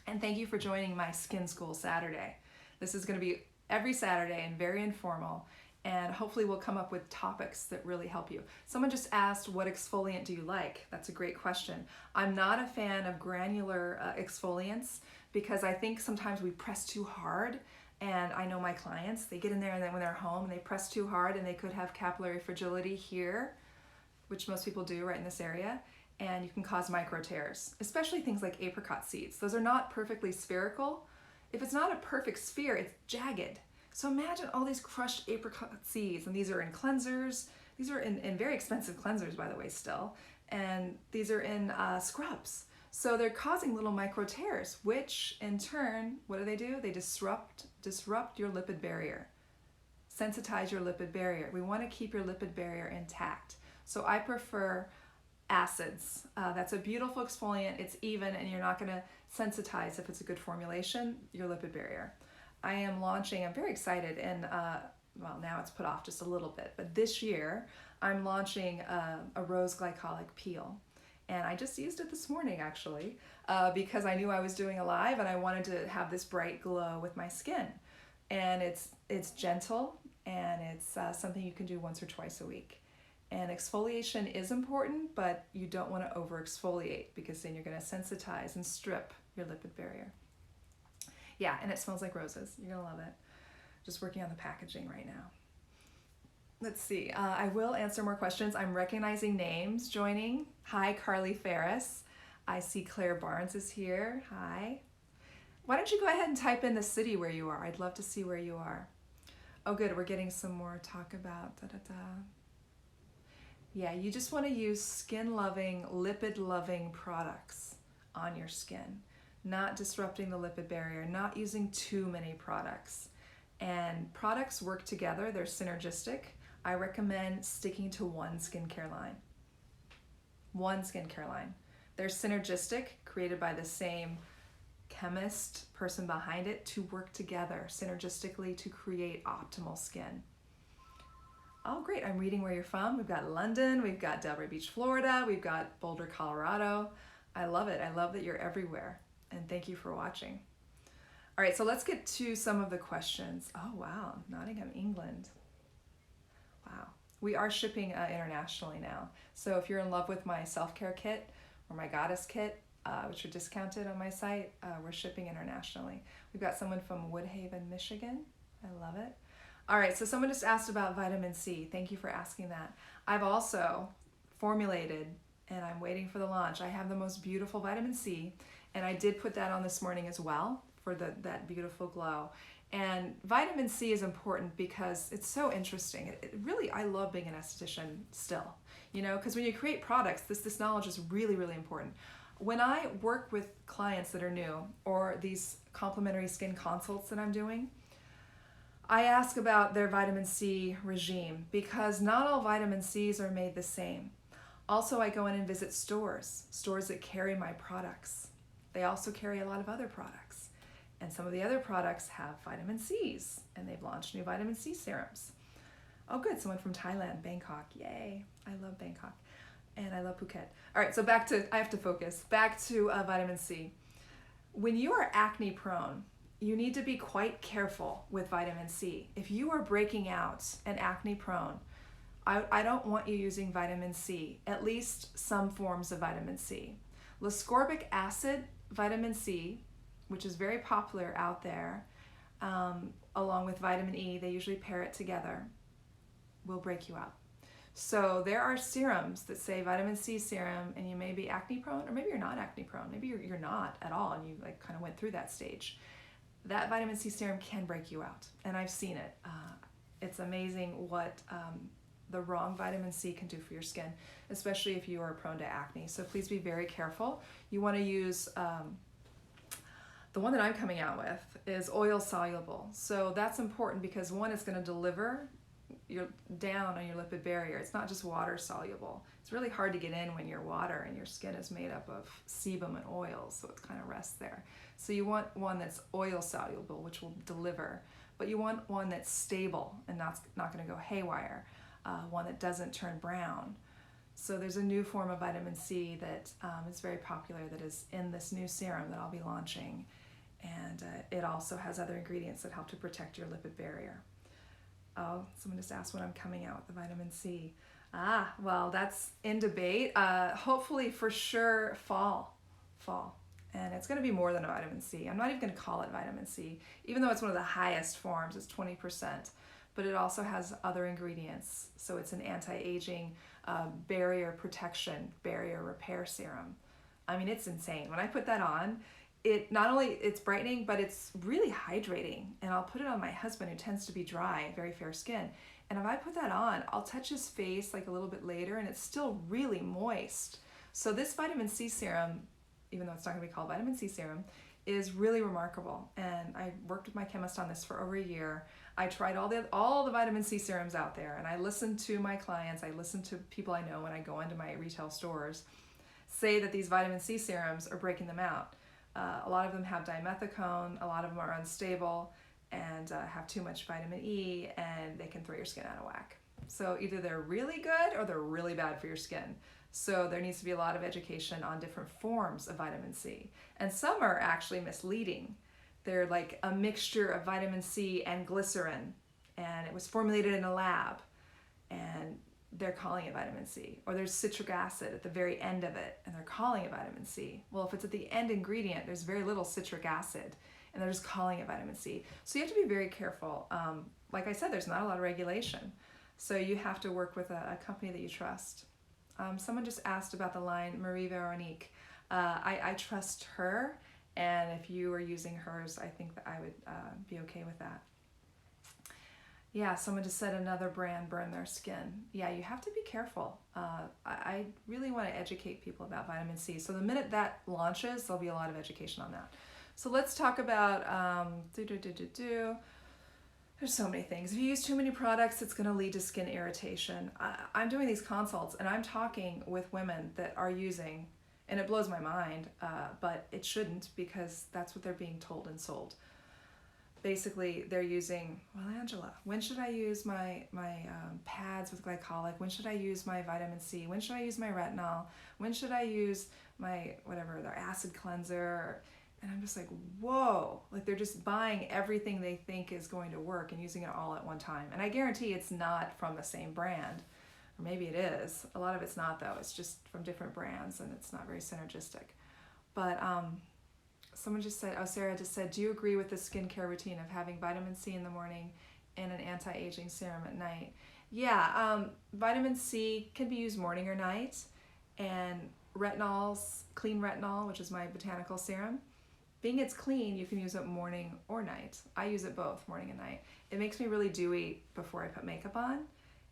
And thank you for joining my Skin School Saturday. This is going to be every Saturday and very informal. And hopefully we'll come up with topics that really help you. Someone just asked, what exfoliant do you like? That's a great question. I'm not a fan of granular exfoliants because I think sometimes we press too hard. And I know my clients, they get in there and then when they're home and they press too hard and they could have capillary fragility here, which most people do right in this area, and you can cause micro tears, especially things like apricot seeds. Those are not perfectly spherical. If it's not a perfect sphere, it's jagged. So imagine all these crushed apricot seeds, and these are in cleansers. These are in very expensive cleansers, by the way, still, and these are in scrubs. So they're causing little micro tears, which in turn, what do? They disrupt your lipid barrier, sensitize your lipid barrier. We want to keep your lipid barrier intact. So I prefer acids. That's a beautiful exfoliant. It's even, and you're not going to sensitize, if it's a good formulation, your lipid barrier. I am launching, I'm very excited, and well, now it's put off just a little bit, but this year I'm launching a rose glycolic peel. And I just used it this morning, actually, because I knew I was doing a live and I wanted to have this bright glow with my skin. And it's gentle, and it's something you can do once or twice a week. And exfoliation is important, but you don't want to over exfoliate because then you're going to sensitize and strip your lipid barrier. Yeah, and it smells like roses. You're going to love it. Just working on the packaging right now. Let's see, I will answer more questions. I'm recognizing names joining. Hi, Carly Ferris. I see Claire Barnes is here. Hi. Why don't you go ahead and type in the city where you are? I'd love to see where you are. Oh, good, we're getting some more talk about Yeah, you just want to use skin-loving, lipid-loving products on your skin. Not disrupting the lipid barrier, not using too many products. And products work together, they're synergistic. I recommend sticking to one skincare line. One skincare line. They're synergistic, created by the same chemist, person behind it, to work together synergistically to create optimal skin. Oh, great, I'm reading where you're from. We've got London, we've got Delray Beach, Florida, we've got Boulder, Colorado. I love it. I love that you're everywhere. And thank you for watching. All right, so let's get to some of the questions. Oh, wow, Nottingham, England. Wow. We are shipping internationally now. So if you're in love with my self-care kit or my goddess kit, which are discounted on my site, we're shipping internationally. We've got someone from Woodhaven, Michigan. I love it. All right, so someone just asked about vitamin C. Thank you for asking that. I've also formulated, and I'm waiting for the launch. I have the most beautiful vitamin C, and I did put that on this morning as well for that beautiful glow. And vitamin C is important because it's so interesting. It really, I love being an esthetician still, because when you create products, this knowledge is really, really important. When I work with clients that are new or these complimentary skin consults that I'm doing, I ask about their vitamin C regime because not all vitamin Cs are made the same. Also, I go in and visit stores that carry my products. They also carry a lot of other products. And some of the other products have vitamin Cs, and they've launched new vitamin C serums. Oh good, someone from Thailand, Bangkok, yay. I love Bangkok, and I love Phuket. All right, so I have to focus. Back to vitamin C. When you are acne prone, you need to be quite careful with vitamin C. If you are breaking out and acne prone, I don't want you using vitamin C, at least some forms of vitamin C. Ascorbic acid vitamin C, which is very popular out there, along with vitamin E, they usually pair it together, will break you out. So there are serums that say vitamin C serum, and you may be acne prone, or maybe you're not acne prone. Maybe you're not at all, and you kind of went through that stage. That vitamin C serum can break you out, and I've seen it. It's amazing what the wrong vitamin C can do for your skin, especially if you are prone to acne. So please be very careful. You want to use the one that I'm coming out with is oil soluble. So that's important because one, it's going to deliver down on your lipid barrier. It's not just water soluble. It's really hard to get in when you're water and your skin is made up of sebum and oils, so it kind of rests there. So you want one that's oil soluble, which will deliver, but you want one that's stable and not going to go haywire, one that doesn't turn brown. So there's a new form of vitamin C that is very popular that is in this new serum that I'll be launching, and it also has other ingredients that help to protect your lipid barrier. Oh, someone just asked when I'm coming out with the vitamin C. Well, that's in debate. Hopefully, for sure, fall. And it's going to be more than a vitamin C. I'm not even going to call it vitamin C, even though it's one of the highest forms. It's 20%, but it also has other ingredients. So it's an anti-aging, barrier protection, barrier repair serum. I mean, it's insane. When I put that on, it not only it's brightening, but it's really hydrating. And I'll put it on my husband, who tends to be dry, very fair skin. And if I put that on, I'll touch his face like a little bit later, and it's still really moist. So this vitamin C serum, even though it's not going to be called vitamin C serum, is really remarkable. And I worked with my chemist on this for over a year. I tried all the vitamin C serums out there, and I listened to my clients. I listened to people I know when I go into my retail stores say that these vitamin C serums are breaking them out. A lot of them have dimethicone, a lot of them are unstable, and have too much vitamin E, and they can throw your skin out of whack. So either they're really good or they're really bad for your skin. So there needs to be a lot of education on different forms of vitamin C. And some are actually misleading. They're like a mixture of vitamin C and glycerin, and it was formulated in a lab, and they're calling it vitamin C. Or there's citric acid at the very end of it, and they're calling it vitamin C. Well, if it's at the end ingredient, there's very little citric acid, and they're just calling it vitamin C. So you have to be very careful. Like I said, there's not a lot of regulation. So you have to work with a company that you trust. Someone just asked about the line Marie Veronique. I trust her, and if you are using hers, I think that I would be okay with that. Yeah, someone just said another brand burned their skin. Yeah, you have to be careful. I really want to educate people about vitamin C. So the minute that launches, there'll be a lot of education on that. So let's talk about, there's so many things. If you use too many products, it's going to lead to skin irritation. I'm doing these consults, and I'm talking with women that are using, and it blows my mind, but it shouldn't, because that's what they're being told and sold. Basically, they're using, well, Angela, when should I use my pads with glycolic? When should I use my vitamin C? When should I use my retinol? When should I use my, whatever, their acid cleanser? And I'm just like, whoa, like they're just buying everything they think is going to work and using it all at one time. And I guarantee it's not from the same brand, or maybe it is. A lot of it's not, though. It's just from different brands, and it's not very synergistic. But someone just said, Sarah just said, do you agree with the skincare routine of having vitamin C in the morning and an anti-aging serum at night. Yeah, vitamin C can be used morning or night, and clean retinol, which is my botanical serum. Being it's clean, you can use it morning or night. I use it both, morning and night. It makes me really dewy before I put makeup on,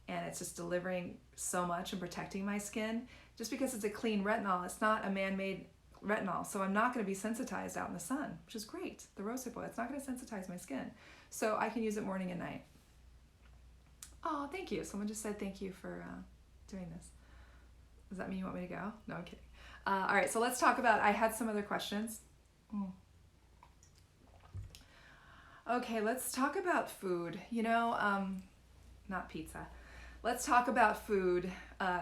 and it's just delivering so much and protecting my skin. Just because it's a clean retinol, it's not a man-made retinol, so I'm not going to be sensitized out in the sun, which is great. The rosehip oil, it's not going to sensitize my skin. So I can use it morning and night. Oh, thank you. Someone just said thank you for doing this. Does that mean you want me to go? No, I'm kidding. All right, so let's talk about, I had some other questions. Okay, let's talk about food. You know, not pizza. Let's talk about food.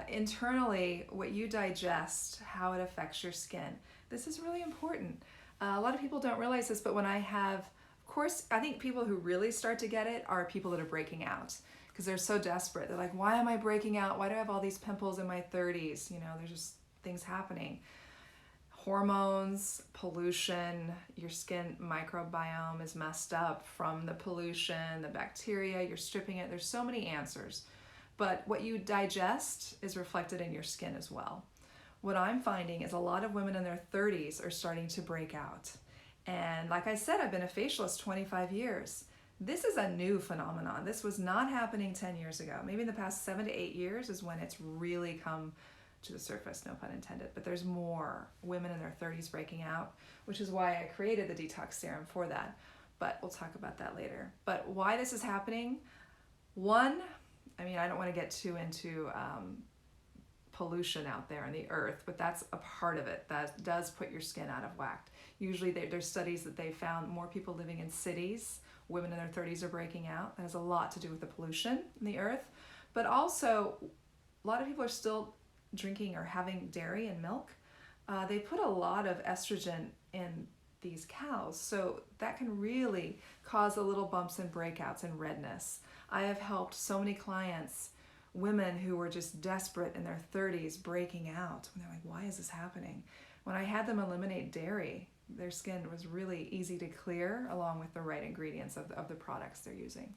Internally, what you digest, how it affects your skin. This is really important. A lot of people don't realize this, but when I have, of course, I think people who really start to get it are people that are breaking out, because they're so desperate. They're like, why am I breaking out? Why do I have all these pimples in my 30s? You know, there's just things happening. Hormones, pollution, your skin microbiome is messed up from the pollution, the bacteria, you're stripping it. There's so many answers. But what you digest is reflected in your skin as well. What I'm finding is a lot of women in their 30s are starting to break out. And like I said, I've been a facialist 25 years. This is a new phenomenon. This was not happening 10 years ago. Maybe in the past 7 to 8 years is when it's really come to the surface, no pun intended. But there's more women in their 30s breaking out, which is why I created the detox serum for that. But we'll talk about that later. But why this is happening? One, I mean, I don't want to get too into pollution out there on the earth, but that's a part of it. That does put your skin out of whack. Usually there's studies that they found more people living in cities, women in their 30s are breaking out. That has a lot to do with the pollution in the earth. But also, a lot of people are still drinking or having dairy and milk. They put a lot of estrogen in these cows, so that can really cause a little bumps and breakouts and redness. I have helped so many clients, women who were just desperate in their 30s breaking out, and they're like, why is this happening? When I had them eliminate dairy, their skin was really easy to clear along with the right ingredients of the products they're using.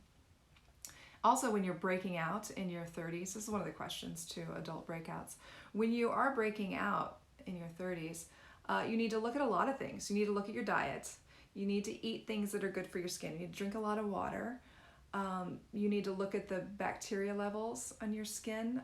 Also, when you're breaking out in your 30s, this is one of the questions too, adult breakouts. When you are breaking out in your 30s, you need to look at a lot of things. You need to look at your diet. You need to eat things that are good for your skin. You need to drink a lot of water. You need to look at the bacteria levels on your skin.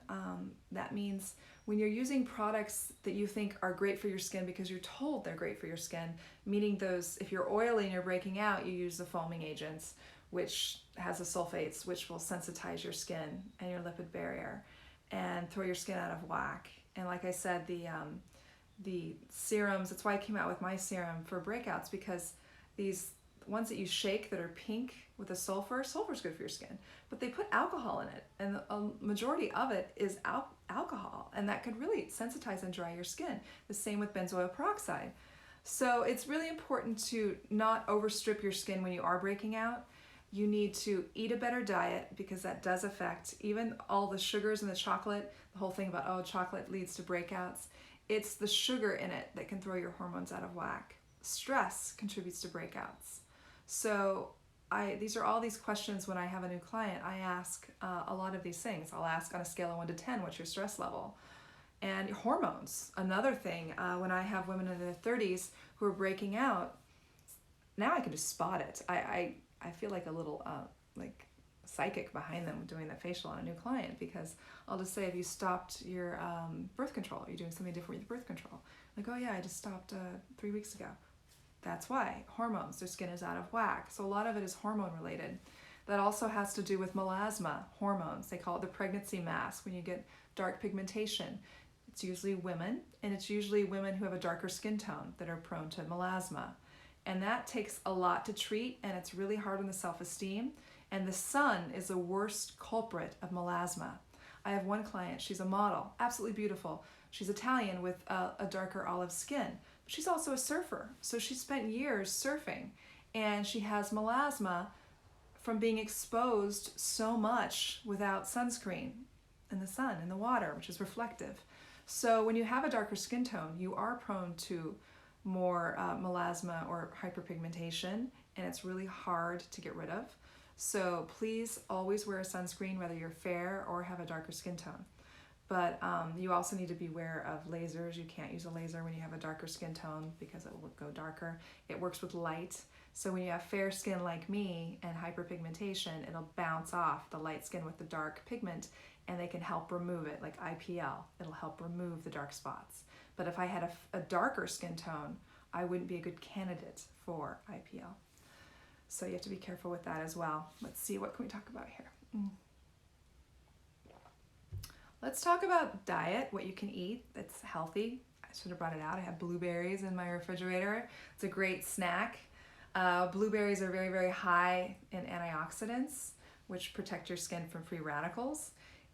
That means when you're using products that you think are great for your skin because you're told they're great for your skin, meaning those, if you're oily and you're breaking out, you use the foaming agents, which has the sulfates, which will sensitize your skin and your lipid barrier and throw your skin out of whack. And like I said, the serums, that's why I came out with my serum for breakouts, because these ones that you shake that are pink with the sulfur's good for your skin, but they put alcohol in it, and a majority of it is alcohol, and that could really sensitize and dry your skin. The same with benzoyl peroxide. So it's really important to not overstrip your skin when you are breaking out. You need to eat a better diet, because that does affect even all the sugars in the chocolate, the whole thing about, oh, chocolate leads to breakouts. It's the sugar in it that can throw your hormones out of whack. Stress contributes to breakouts. So these are all these questions when I have a new client. I ask a lot of these things. I'll ask on a scale of 1 to 10, what's your stress level? And hormones, another thing. When I have women in their 30s who are breaking out, now I can just spot it. I feel like a little like psychic behind them doing that facial on a new client, because I'll just say, have you stopped your birth control? Are you doing something different with your birth control? Like, oh yeah, I just stopped 3 weeks ago. That's why. Hormones, their skin is out of whack. So a lot of it is hormone related. That also has to do with melasma, hormones. They call it the pregnancy mask when you get dark pigmentation. It's usually women, and it's usually women who have a darker skin tone that are prone to melasma. And that takes a lot to treat, and it's really hard on the self-esteem. And the sun is the worst culprit of melasma. I have one client, she's a model, absolutely beautiful. She's Italian with a darker olive skin. But she's also a surfer. So she spent years surfing, and she has melasma from being exposed so much without sunscreen in the sun, in the water, which is reflective. So when you have a darker skin tone, you are prone to more melasma or hyperpigmentation, and it's really hard to get rid of. So please always wear a sunscreen, whether you're fair or have a darker skin tone. But you also need to be aware of lasers. You can't use a laser when you have a darker skin tone because it will go darker. It works with light. So when you have fair skin like me and hyperpigmentation, it'll bounce off the light skin with the dark pigment, and they can help remove it, like IPL. It'll help remove the dark spots. But if I had a darker skin tone, I wouldn't be a good candidate for IPL. So you have to be careful with that as well. Let's see, what can we talk about here? Let's talk about diet, what you can eat that's healthy. I should have brought it out. I have blueberries in my refrigerator. It's a great snack. Blueberries are very, very high in antioxidants, which protect your skin from free radicals.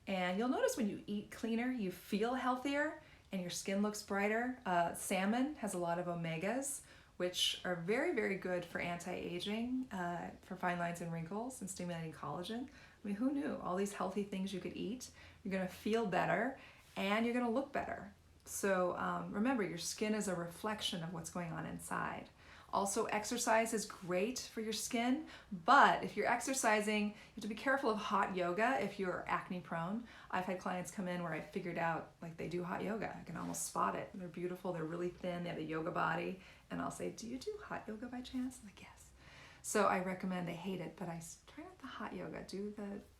And you'll notice when you eat cleaner, you feel healthier and your skin looks brighter. Salmon has a lot of omegas, which are very, very good for anti-aging, for fine lines and wrinkles, and stimulating collagen. I mean, who knew? All these healthy things you could eat. You're gonna feel better and you're gonna look better. So remember, your skin is a reflection of what's going on inside. Also, exercise is great for your skin, but if you're exercising, you have to be careful of hot yoga if you're acne prone. I've had clients come in where I figured out like they do hot yoga. I can almost spot it. They're beautiful, they're really thin, they have a yoga body. And I'll say, do you do hot yoga by chance? I'm like, yes. So I recommend, they hate it, but I try not the hot yoga, do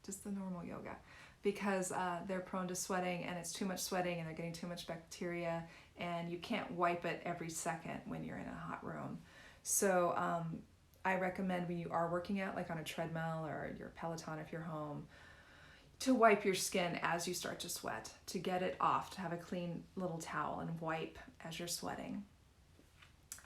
just the normal yoga, because they're prone to sweating, and it's too much sweating and they're getting too much bacteria, and you can't wipe it every second when you're in a hot room. So I recommend when you are working out, like on a treadmill or your Peloton if you're home, to wipe your skin as you start to sweat, to get it off, to have a clean little towel and wipe as you're sweating.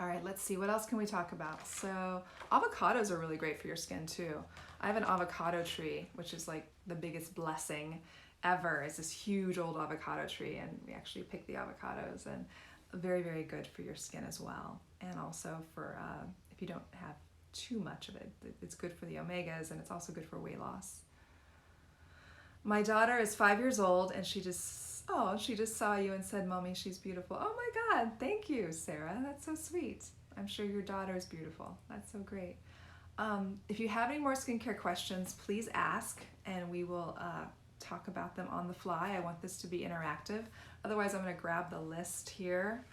All right, let's see, what else can we talk about? So avocados are really great for your skin too. I have an avocado tree, which is like the biggest blessing ever. It's this huge old avocado tree, and we actually pick the avocados, and very, very good for your skin as well. And also for, if you don't have too much of it, it's good for the omegas, and it's also good for weight loss. My daughter is 5 years old, and she just saw you and said, Mommy, she's beautiful. Oh my God, thank you, Sarah. That's so sweet. I'm sure your daughter is beautiful. That's so great. If you have any more skincare questions, please ask, and we will talk about them on the fly. I want this to be interactive. Otherwise, I'm going to grab the list here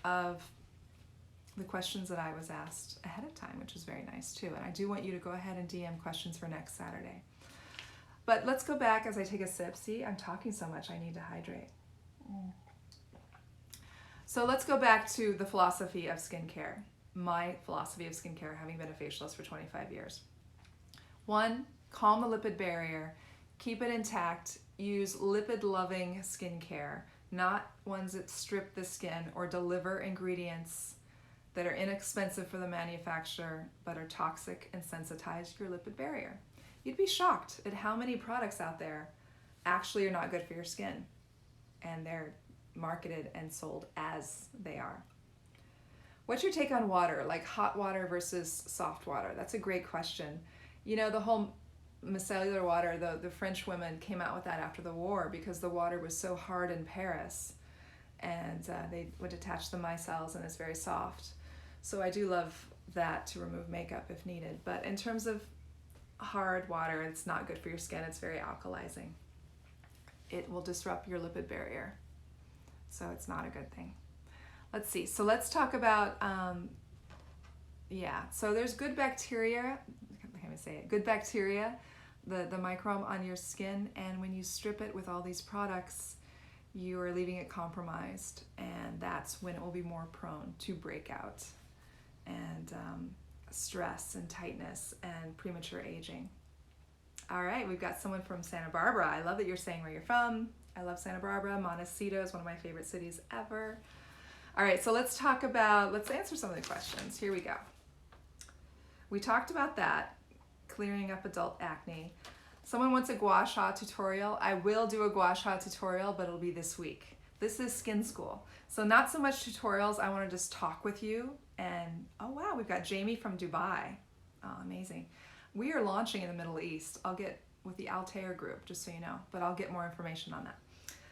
of the questions that I was asked ahead of time, which was very nice too. And I do want you to go ahead and DM questions for next Saturday. But let's go back as I take a sip. See, I'm talking so much, I need to hydrate. So let's go back to the philosophy of skincare. My philosophy of skincare, having been a facialist for 25 years. 1, calm the lipid barrier, keep it intact, use lipid-loving skincare, not ones that strip the skin or deliver ingredients that are inexpensive for the manufacturer but are toxic and sensitize your lipid barrier. You'd be shocked at how many products out there actually are not good for your skin, and they're marketed and sold as they are. What's your take on water, like hot water versus soft water? That's a great question. You know, the whole micellar water, the French women came out with that after the war because the water was so hard in Paris, and they would attach the micelles, and it's very soft. So I do love that to remove makeup if needed. But in terms of hard water, it's not good for your skin. It's very alkalizing. It will disrupt your lipid barrier. So it's not a good thing. Let's see. So let's talk about, so there's good bacteria, I can't even say it, good bacteria, the microbe on your skin, and when you strip it with all these products, you are leaving it compromised, and that's when it will be more prone to breakout and stress and tightness and premature aging. All right, we've got someone from Santa Barbara. I love that you're saying where you're from. I love Santa Barbara. Montecito is one of my favorite cities ever. All right, so let's answer some of the questions. Here we go. We talked about that, clearing up adult acne. Someone wants a gua sha tutorial. I will do a gua sha tutorial, but it'll be this week. This is Skin School. So not so much tutorials. I want to just talk with you. And oh wow, we've got Jamie from Dubai. Oh, amazing. We are launching in the Middle East. I'll get with the Altair group, just so you know, but I'll get more information on that.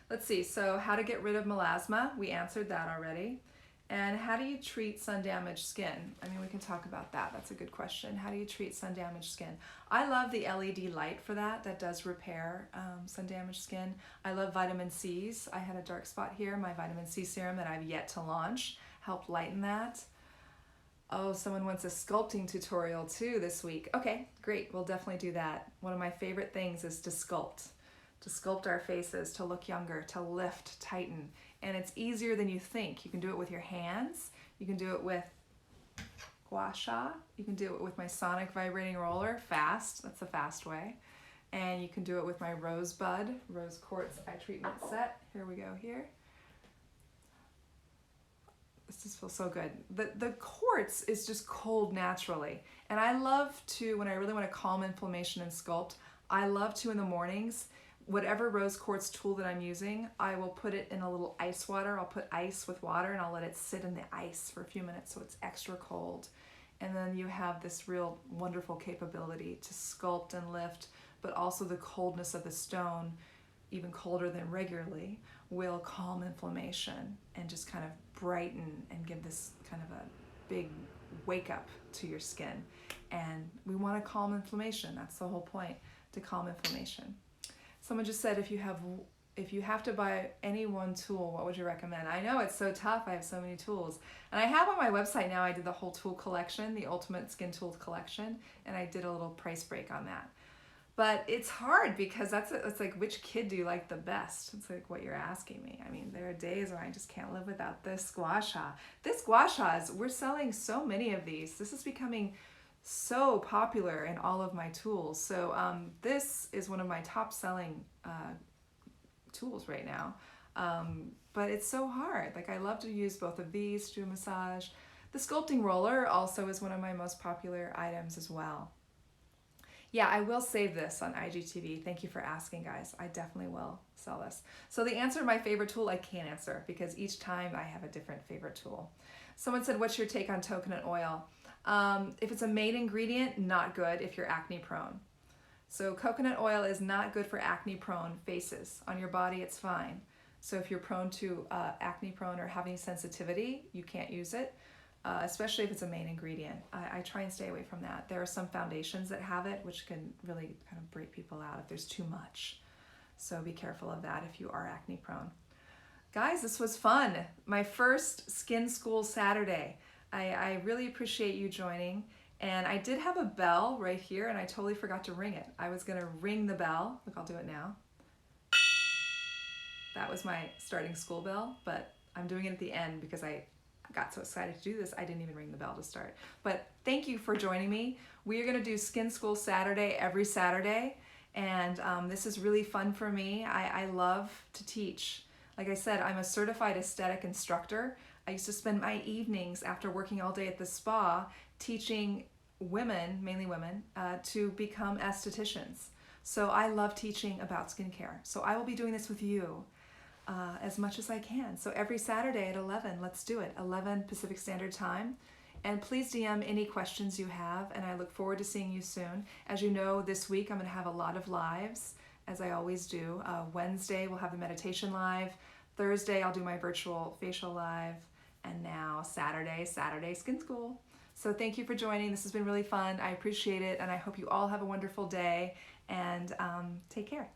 Let's see, so how to get rid of melasma. We answered that already. And how do you treat sun-damaged skin? I mean, we can talk about that. That's a good question. How do you treat sun-damaged skin? I love the LED light for that. That does repair sun-damaged skin. I love vitamin C's. I had a dark spot here. My vitamin C serum that I've yet to launch helped lighten that. Oh, someone wants a sculpting tutorial too this week. Okay, great. We'll definitely do that. One of my favorite things is to sculpt our faces, to look younger, to lift, tighten. And it's easier than you think. You can do it with your hands. You can do it with gua sha. You can do it with my sonic vibrating roller, fast. That's the fast way. And you can do it with my rose quartz eye treatment set. Here we go here. This just feels so good. The quartz is just cold naturally. And I love to, when I really want to calm inflammation and sculpt, I love to in the mornings, whatever rose quartz tool that I'm using, I will put it in a little ice water. I'll put ice with water and I'll let it sit in the ice for a few minutes so it's extra cold. And then you have this real wonderful capability to sculpt and lift, but also the coldness of the stone, even colder than regularly, will calm inflammation and just kind of brighten and give this kind of a big wake up to your skin. And we want to calm inflammation. That's the whole point, to calm inflammation. Someone just said, if you have to buy any one tool, what would you recommend? I know it's so tough. I have so many tools. And I have on my website now, I did the whole tool collection, the Ultimate Skin Tools collection, and I did a little price break on that. But it's hard because it's like, which kid do you like the best? It's like what you're asking me. I mean, there are days where I just can't live without this gua sha. This gua sha, we're selling so many of these. This is becoming so popular in all of my tools. So this is one of my top selling tools right now. But it's so hard. Like, I love to use both of these to do a massage. The sculpting roller also is one of my most popular items as well. Yeah, I will save this on IGTV. Thank you for asking, guys. I definitely will sell this. So the answer to my favorite tool, I can't answer because each time I have a different favorite tool. Someone said, what's your take on coconut oil? If it's a main ingredient, not good if you're acne prone. So coconut oil is not good for acne prone faces. On your body, it's fine. So if you're prone to acne prone or having sensitivity, you can't use it. Especially if it's a main ingredient. I try and stay away from that. There are some foundations that have it, which can really kind of break people out if there's too much. So be careful of that if you are acne prone. Guys, this was fun. My first Skin School Saturday. I really appreciate you joining. And I did have a bell right here and I totally forgot to ring it. I was gonna ring the bell. Look, I'll do it now. That was my starting school bell, but I'm doing it at the end because I got so excited to do this, I didn't even ring the bell to start. But thank you for joining me. We are gonna do Skin School Saturday every Saturday, and this is really fun for me. I love to teach. Like I said, I'm a certified aesthetic instructor. I used to spend my evenings after working all day at the spa teaching women, mainly women, to become estheticians. So I love teaching about skincare. So I will be doing this with you as much as I can. So every Saturday at 11, let's do it, 11 Pacific Standard Time. And please DM any questions you have, and I look forward to seeing you soon. As you know, this week I'm going to have a lot of lives, as I always do. Wednesday we'll have the meditation live. Thursday I'll do my virtual facial live. And now Saturday Skin School. So thank you for joining. This has been really fun. I appreciate it, and I hope you all have a wonderful day, and take care.